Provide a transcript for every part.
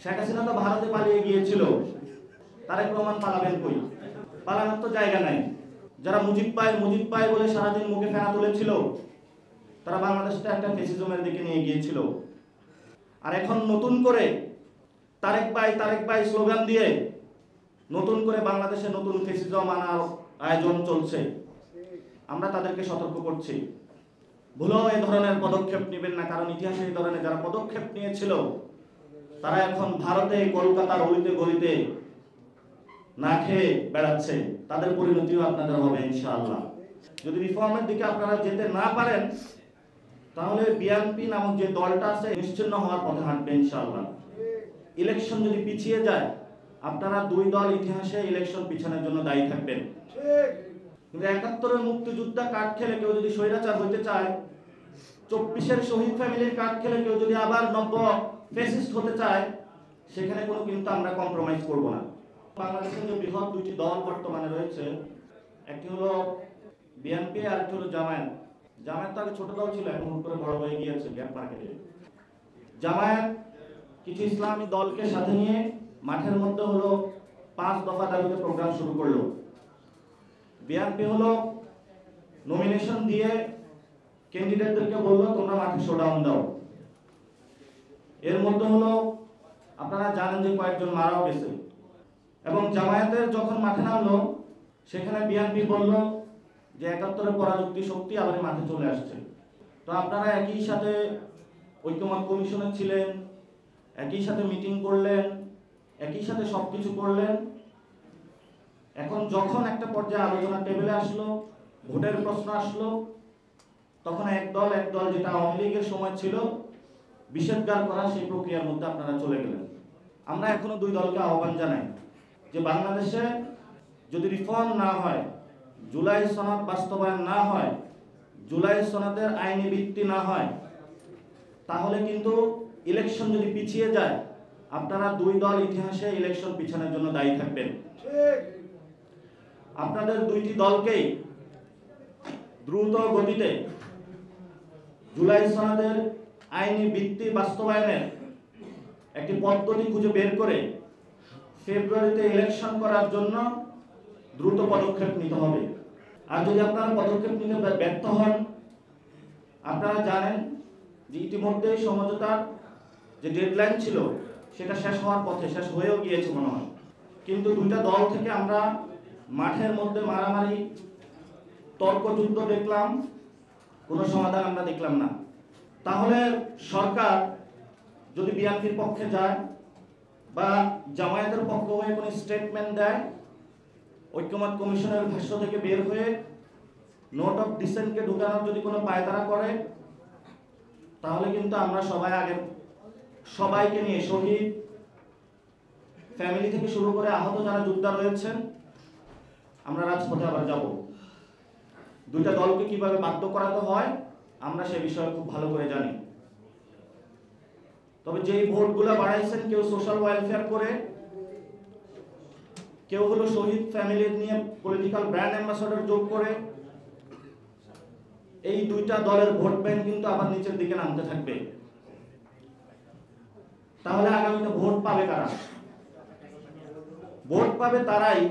শেখ হাসিনা তো ভারতে পালিয়ে গিয়েছিল, তারেক রহমান পালাবেন কই? পালানোর তো জায়গা নাই। যারা মুজিব পাই বলে সারাদিন মুখে ফেনা তুলেছিল, তারা বাংলাদেশটা একটা ফ্যাসিজমের দিকে নিয়ে গিয়েছিল। আর এখন নতুন করে তারেক ভাই স্লোগান দিয়ে নতুন করে বাংলাদেশে নতুন ফ্যাসিজম আনার আয়োজন চলছে। আমরা তাদেরকে সতর্ক করছি, ভুলেও এই ধরনের পদক্ষেপ নেবেন না। কারণ ইতিহাসে এই ধরনের যারা পদক্ষেপ নিয়েছিল, তারা এখন ভারতে কলকাতার অলিতে গলিতে না খেয়ে বেড়াচ্ছে। তাদের পরিণতিও আপনাদের হবে ইনশাআল্লাহ। যদি রিফর্মের দিকে আপনারা যেতে না পারেন, তাহলে বিএনপি নামক যে দলটা আছে নিশ্চিহ্ন হওয়ার পথে হাঁটবে ইনশাআল্লাহ। ইলেকশন যদি পিছিয়ে যায়, আপনারা দুই দল ইতিহাসে ইলেকশন পিছানোর জন্য দায়ী থাকবেন। কিন্তু ৭১-এর মুক্তিযোদ্ধা কার্ড খেলে কেউ যদি স্বৈরাচার হইতে চায়, ২৪-এর শহীদ ফ্যামিলির কার্ড খেলে কেউ যদি আবার নব্য ফ্যাসিস্ট হতে চায়, সেখানে কোনো কিন্তু আমরা কম্প্রোমাইজ করব না। বাংলাদেশের যে বৃহৎ দুইটি দল বর্তমানে রয়েছে, একটি হলো বিএনপি আর একটি হলো জামায়াত। জামায়াত তো আগে ছোট দল ছিল, এখন হুট করে বড় হয়ে গিয়েছে গ্যাপ মার্কেটে। জামায়াত কিছু ইসলামী দলকে সাথে নিয়ে মাঠের মধ্যে হলো ৫ দফা দাবিতে প্রোগ্রাম শুরু করলো। বিএনপি হলো নমিনেশন দিয়ে ক্যান্ডিডেটদেরকে বললো তোমরা মাঠে শোডাউন দাও। এর মধ্যে হলো আপনারা জানেন যে কয়েকজন মারাও গেছে। এবং জামায়াতের যখন মাঠে নামলো, সেখানে বিএনপি বলল যে ৭১-এর পরাযুক্তি শক্তি আবার মাঠে চলে আসছে। তো আপনারা একই সাথে ঐক্যমত কমিশনে ছিলেন, একই সাথে মিটিং করলেন, একই সাথে সবকিছু করলেন। এখন যখন একটা পর্যায়ে আলোচনা টেবিলে আসলো, ভোটের প্রশ্ন আসলো, তখন এক দল যেটা আওয়ামী লীগের সময় ছিল বিষেধগার করা, সেই প্রক্রিয়ার মধ্যে আপনারা চলে গেলেন। আমরা এখনো দুই দলকে আহ্বান জানাই যে বাংলাদেশে যদি রিফর্ম না হয়, জুলাই সনদ বাস্তবায়ন না হয়, জুলাই সনদের আইনি ভিত্তি না হয়, তাহলে কিন্তু ইলেকশন যদি পিছিয়ে যায়, আপনারা দুই দল ইতিহাসে ইলেকশন পিছানোর জন্য দায়ী থাকবেন। আপনাদের দুইটি দলকেই দ্রুত গতিতে জুলাই সনদের আইনি ভিত্তি বাস্তবায়নের একটি পদ্ধতি খুঁজে বের করে ফেব্রুয়ারিতে ইলেকশন করার জন্য দ্রুত পদক্ষেপ নিতে হবে। আর যদি আপনারা পদক্ষেপ নিতে ব্যর্থ হন, আপনারা জানেন যে ইতিমধ্যে সমঝোতার যে ডেডলাইন ছিল সেটা শেষ হওয়ার পথে, শেষ হয়েও গিয়েছে মনে হয়। কিন্তু দুইটা দল থেকে আমরা মাঠের মধ্যে মারামারি, তর্কযুদ্ধ দেখলাম, কোনো সমাধান আমরা দেখলাম না। তাহলে সরকার যদি বিএনপির পক্ষে যায় বা জামায়াতের পক্ষ হয়ে কোনো স্টেটমেন্ট দেয়, ঐক্যমত কমিশনের ভাষ্য থেকে বের হয়ে নোট অফ ডিসেন্টকে ঢুকানোর যদি কোনো পায়তারা করে, তাহলে কিন্তু আমরা সবাইকে নিয়ে শহীদ ফ্যামিলি থেকে শুরু করে আহত যারা যোদ্ধা রয়েছেন, আমরা রাজপথে আবার যাব। দুইটা দলকে কিভাবে বাধ্য করাতে হয় আমরা সে বিষয়ে খুব ভালো করে জানি। তবে যেই ভোটগুলো বাড়াইছেন, কেউ সোশ্যাল ওয়েলফেয়ার করে, কেউ হলো শহীদ ফ্যামিলির নিয়ে পলিটিক্যাল ব্র্যান্ড অ্যাম্বাসাডর যোগ করে, এই দুইটা দলের ভোট ব্যাংক কিন্তু আবার নিচের দিকে নামতে থাকবে। তাহলে আগামীতে ভোট পাবে কারা? ভোট পাবে তারাই।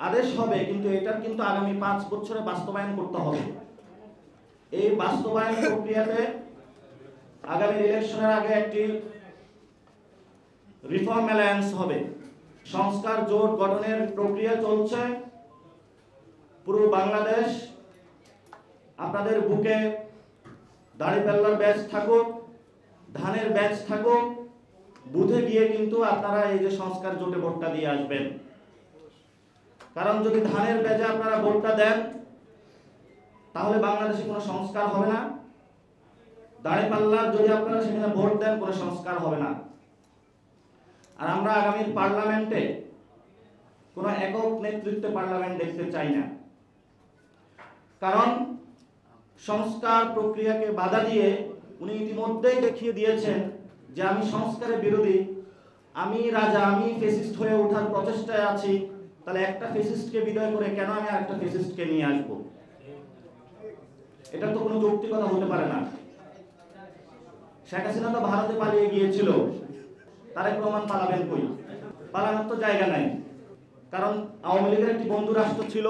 আদেশ হবে, কিন্তু এটার কিন্তু আগামী ৫ বছরে বাস্তবায়ন করতে হবে। এই বাস্তবায়ন প্রক্রিয়াতে আগামী ইলেকশনের আগে একটি রিফর্ম অ্যালায়েন্স হবে। সংস্কার জোট গঠনের প্রক্রিয়া চলছে। পুরো বাংলাদেশ আপনাদের বুকে দাড়িপাল্লার ব্যাচ থাকুক, ধানের ব্যাচ থাকুক, বুথে গিয়ে কিন্তু আপনারা এই যে সংস্কার জোটে ভোটটা দিয়ে আসবেন। কারণ যদি ধানের ব্যাচে আপনারা ভোটটা দেন, তাহলে বাংলাদেশে কোনো সংস্কার হবে না। দাড়িপাল্লার যদি আপনারা সেখানে ভোট দেন, কোনো সংস্কার হবে না। আর আমরা আগামীর পার্লামেন্টে কোনো একক নেতৃত্বে পার্লামেন্ট দেখতে চাই না। কারণ সংস্কার প্রক্রিয়াকে বাধা দিয়ে উনি ইতিমধ্যেই দেখিয়ে দিয়েছেন যে আমি সংস্কারের বিরোধী, আমি রাজা, আমি ফ্যাসিস্ট হয়ে ওঠার প্রচেষ্টায় আছি। তাহলে একটা ফ্যাসিস্টকে বিদায় করে কেন আমি আরেকটা ফ্যাসিস্টকে নিয়ে আসবো? এটা তো কোনো যৌক্তিকতা হতে পারে না। শেখ হাসিনা তো ভারতে পালিয়ে গিয়েছিল, তারেক রহমান পালাবেন কই? পালানোর তো জায়গা নাই। কারণ আওয়ামী লীগের একটি বন্ধু রাষ্ট্র ছিল,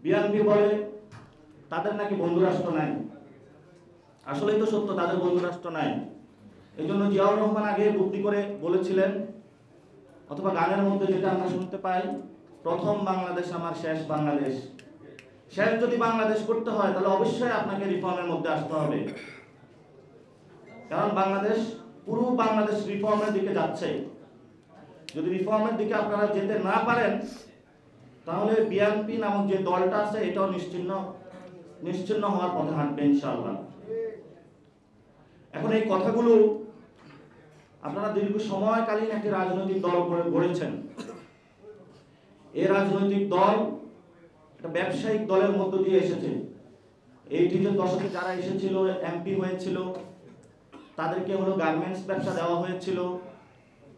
বিএনপি বলে তাদের নাকি বন্ধু রাষ্ট্র নাই। আসলেই তো সত্য, তাদের বন্ধু রাষ্ট্র নাই। এই জন্য জিয়াউর রহমান আগে বুদ্ধি করে বলেছিলেন, অথবা গানের মধ্যে যেটা আমরা শুনতে পাই, প্রথম বাংলাদেশ আমার শেষ বাংলাদেশ। শেষ যদি বাংলাদেশ করতে হয় তাহলে অবশ্যই আপনাকে রিফর্মের মধ্যে আসতে হবে। কারণ পুরো বাংলাদেশ রিফর্মের দিকে যাচ্ছে। যদি রিফর্মের দিকে আপনারা যেতে না পারেন তাহলে বিএনপি নামক যে দলটা আছে এটাও নিশ্চিহ্ন হওয়ার পথে হাঁটবে ইনশাআল্লাহ। এখন এই কথাগুলো আপনারা দীর্ঘ সময়কালীন একটি রাজনৈতিক দল গড়েছেন। এই রাজনৈতিক দল একটা ব্যবসায়িক দলের মধ্য দিয়ে এসেছে। এই দশকে যারা এসেছিল, এমপি হয়েছিল, তাদেরকে হলো গার্মেন্টস ব্যবসা দেওয়া হয়েছিল,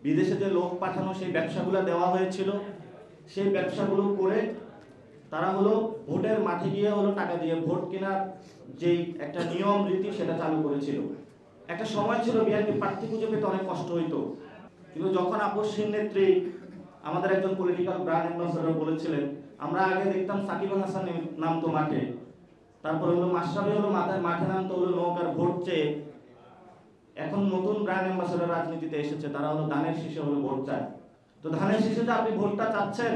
বিদেশে যে লোক পাঠানো সেই ব্যবসাগুলো দেওয়া হয়েছিল। সেই ব্যবসাগুলো করে তারা হলো ভোটের মাঠে গিয়ে হলো টাকা দিয়ে ভোট কেনার যেই একটা নিয়ম রীতি সেটা চালু করেছিল। একটা সময় ছিল বিএনপি প্রার্থী খুঁজে পেতে অনেক কষ্ট হইতো, কিন্তু যখন আপসহীন নেত্রী আমাদের একজন পলিটিক্যাল ব্র্যান্ড অ্যাম্বাসেডর বলেছিলেন, আমরা আগে দেখতাম সাকিব আল হাসান নামতো মাঠে, তারপর হলো মাশরাফি হলো মাঠে নামতো হলো নৌকার ভোট চেয়ে। এখন নতুন ব্র্যান্ড অ্যাম্বাসেডর রাজনীতিতে এসেছে, তারা হলো ধানের শীষে হলো ভোট চায়। তো ধানের শীষে যে আপনি ভোটটা চাচ্ছেন,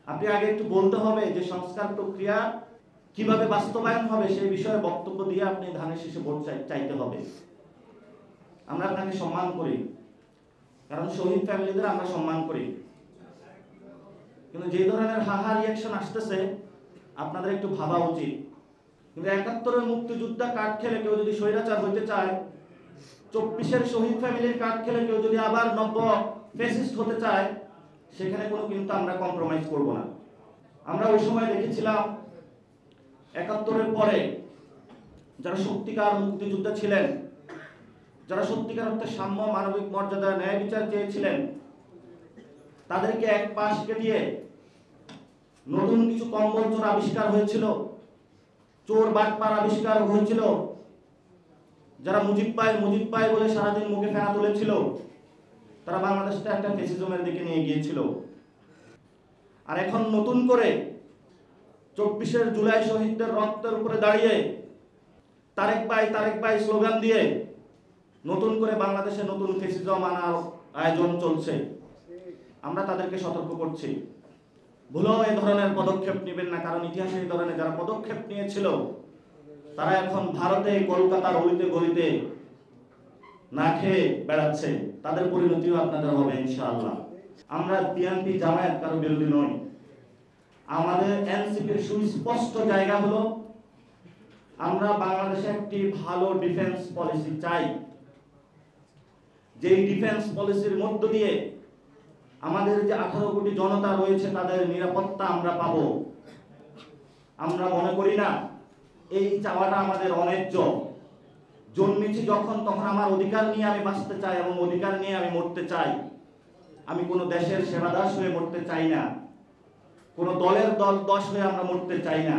আপনি আগে একটু বলতে হবে যে সংস্কার প্রক্রিয়া কিভাবে বাস্তবায়ন হবে সেই বিষয়ে বক্তব্য দিয়ে আপনি ধানের শীষে ভোট চাইতে হবে। আমরা আপনাকে সম্মান করি, কারণ শহীদ ফ্যামিলিদের আমরা সম্মান করি, কিন্তু যে ধরনের হাহা রিয়াকশন আসতেছে আপনাদের একটু ভাবা উচিত। কিন্তু ৭১-এর মুক্তিযোদ্ধা কার্ড খেলে কেউ যদি স্বৈরাচার হইতে চায়, ২৪-এর শহীদ ফ্যামিলির কার্ড খেলে কেউ যদি আবার নব্য ফ্যাসিস্ট হতে চায়, সেখানে কিন্তু আমরা কম্প্রোমাইজ করব না। আমরা ওই সময় দেখেছিলাম ৭১-এর পরে যারা সত্যিকার মুক্তিযোদ্ধা ছিলেন, যারা সত্যিকার অর্থে সাম্য, মানবিক মর্যাদা, ন্যায় বিচার চেয়েছিলেন, তাদেরকে এক পাশকে দিয়ে নতুন কিছু কম্বল চোর আবিষ্কার হয়েছিল, চোর বাটপার আবিষ্কার হয়েছিল। যারা মুজিব পাই বলে সারাদিন মুখে ফেনা তুলেছিল, তারা বাংলাদেশটা একটা ফ্যাসিজমের দিকে নিয়ে গিয়েছিল। আর এখন নতুন করে ২৪-এর জুলাই শহীদদের রক্তের উপরে দাঁড়িয়ে তারেক ভাই স্লোগান দিয়ে নতুন করে বাংলাদেশে নতুন ফ্যাসিজম আনার আয়োজন চলছে। আমরা তাদেরকে সতর্ক করছি, ভুলেও এই ধরনের পদক্ষেপ নেবেন না। কারণ ইতিহাসে এই ধরনের যারা পদক্ষেপ নিয়েছিল তারা এখন ভারতে, কলকাতার অলিতে গলিতে না খেয়ে বেড়াচ্ছে। তাদের পরিণতিও আপনাদের হবে ইনশাআল্লাহ। আমরা বিএনপি জামায়াত কারো বিরোধী নই। আমাদের এনসিপির সুস্পষ্ট জায়গা হলো আমরা বাংলাদেশে একটি ভালো ডিফেন্স পলিসি চাই, যেই ডিফেন্স পলিসির মধ্য দিয়ে আমাদের যে 18 কোটি জনতা রয়েছে তাদের নিরাপত্তা আমরা পাবো। আমরা মনে করি না এই চাওয়াটা আমাদের অন্যায্য। জন্মেছি যখন, তখন আমার অধিকার নিয়ে আমি বাঁচতে চাই এবং অধিকার নিয়ে আমি মরতে চাই। আমি কোনো দেশের সেবাদাস হয়ে মরতে চাই না, কোনো দলের দশ হয়ে আমরা মরতে চাই না।